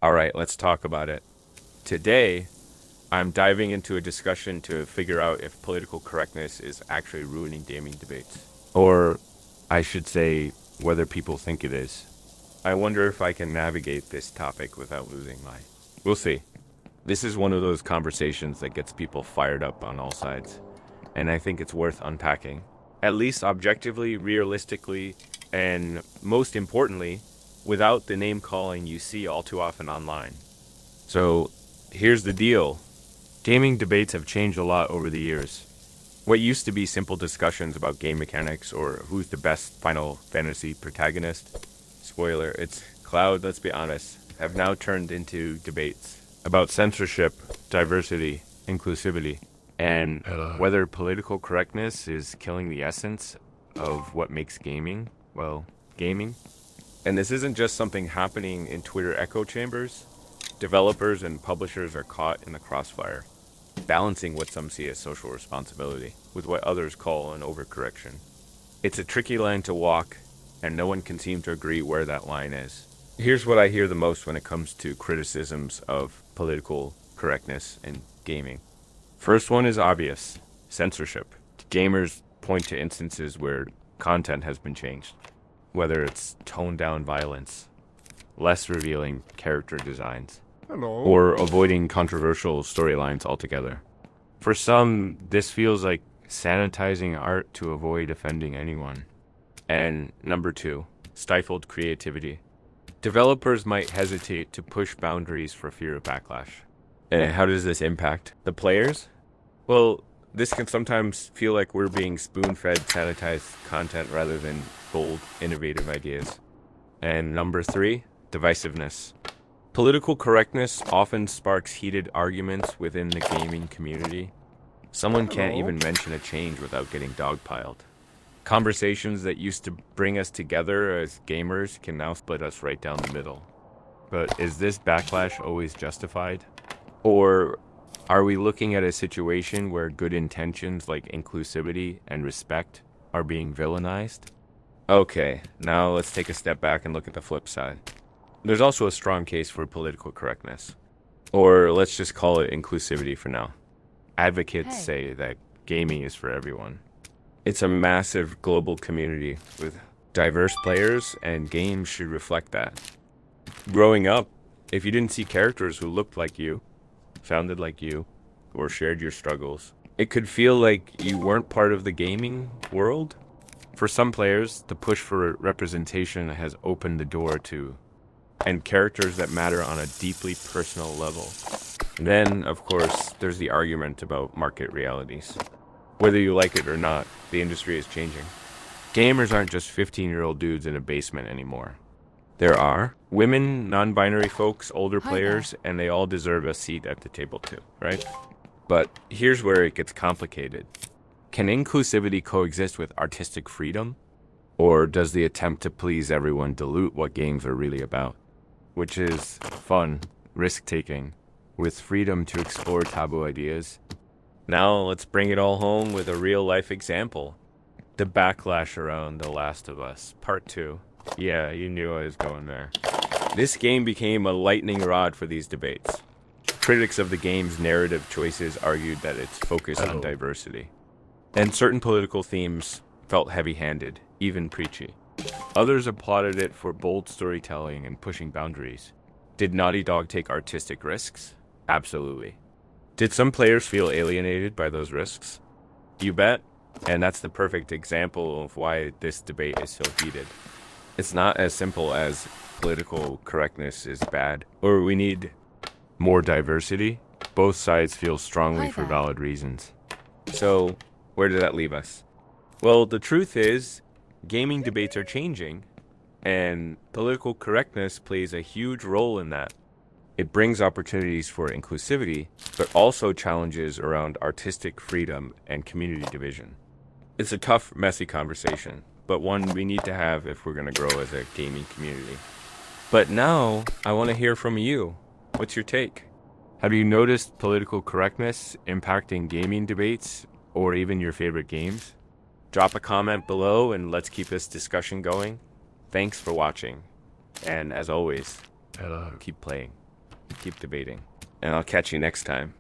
All right, let's talk about it. Today, I'm diving into a discussion to figure out if political correctness is actually ruining gaming debates. Or, I should say, whether people think it is. I wonder if I can navigate this topic without losing my. We'll see. This is one of those conversations that gets people fired up on all sides, and I think it's worth unpacking. At least objectively, realistically, and most importantly, without the name calling you see all too often online. So, here's the deal. Gaming debates have changed a lot over the years. What used to be simple discussions about game mechanics or who's the best Final Fantasy protagonist, spoiler, it's Cloud, let's be honest, have now turned into debates about censorship, diversity, inclusivity, and whether political correctness is killing the essence of what makes gaming, well, gaming. And this isn't just something happening in Twitter echo chambers. Developers and publishers are caught in the crossfire, balancing what some see as social responsibility with what others call an overcorrection. It's a tricky line to walk, and no one can seem to agree where that line is. Here's what I hear the most when it comes to criticisms of political correctness in gaming. First one is obvious: censorship. Gamers point to instances where content has been changed, whether it's toned down violence, less revealing character designs, or avoiding controversial storylines altogether. For some, this feels like sanitizing art to avoid offending anyone. And number two, stifled creativity. Developers might hesitate to push boundaries for fear of backlash. And how does this impact the players? Well, this can sometimes feel like we're being spoon-fed sanitized content rather than bold, innovative ideas. And number three, divisiveness. Political correctness often sparks heated arguments within the gaming community. Someone can't even mention a change without getting dogpiled. Conversations that used to bring us together as gamers can now split us right down the middle. But is this backlash always justified? Or are we looking at a situation where good intentions like inclusivity and respect are being villainized? Okay, now let's take a step back and look at the flip side. There's also a strong case for political correctness. Or let's just call it inclusivity for now. Advocates say that gaming is for everyone. It's a massive global community with diverse players, and games should reflect that. Growing up, if you didn't see characters who looked like you, sounded like you, or shared your struggles, it could feel like you weren't part of the gaming world. For some players, the push for representation has opened the door to and characters that matter on a deeply personal level. And then, of course, there's the argument about market realities. Whether you like it or not, the industry is changing. Gamers aren't just 15-year-old dudes in a basement anymore. There are women, non-binary folks, older players, and they all deserve a seat at the table too, right? But here's where it gets complicated. Can inclusivity coexist with artistic freedom? Or does the attempt to please everyone dilute what games are really about? Which is fun, risk-taking, with freedom to explore taboo ideas. Now let's bring it all home with a real-life example. The backlash around The Last of Us, Part 2. Yeah, you knew I was going there. This game became a lightning rod for these debates. Critics of the game's narrative choices argued that it's focused on diversity. And certain political themes felt heavy-handed, even preachy. Others applauded it for bold storytelling and pushing boundaries. Did Naughty Dog take artistic risks? Absolutely. Did some players feel alienated by those risks? You bet. And that's the perfect example of why this debate is so heated. It's not as simple as political correctness is bad, or we need more diversity. Both sides feel strongly for valid reasons. So, where does that leave us? Well, the truth is, gaming debates are changing, and political correctness plays a huge role in that. It brings opportunities for inclusivity, but also challenges around artistic freedom and community division. It's a tough, messy conversation, but one we need to have if we're going to grow as a gaming community. But now, I want to hear from you. What's your take? Have you noticed political correctness impacting gaming debates, or even your favorite games? Drop a comment below and let's keep this discussion going. Thanks for watching. And as always, keep playing. keep debating. And I'll catch you next time.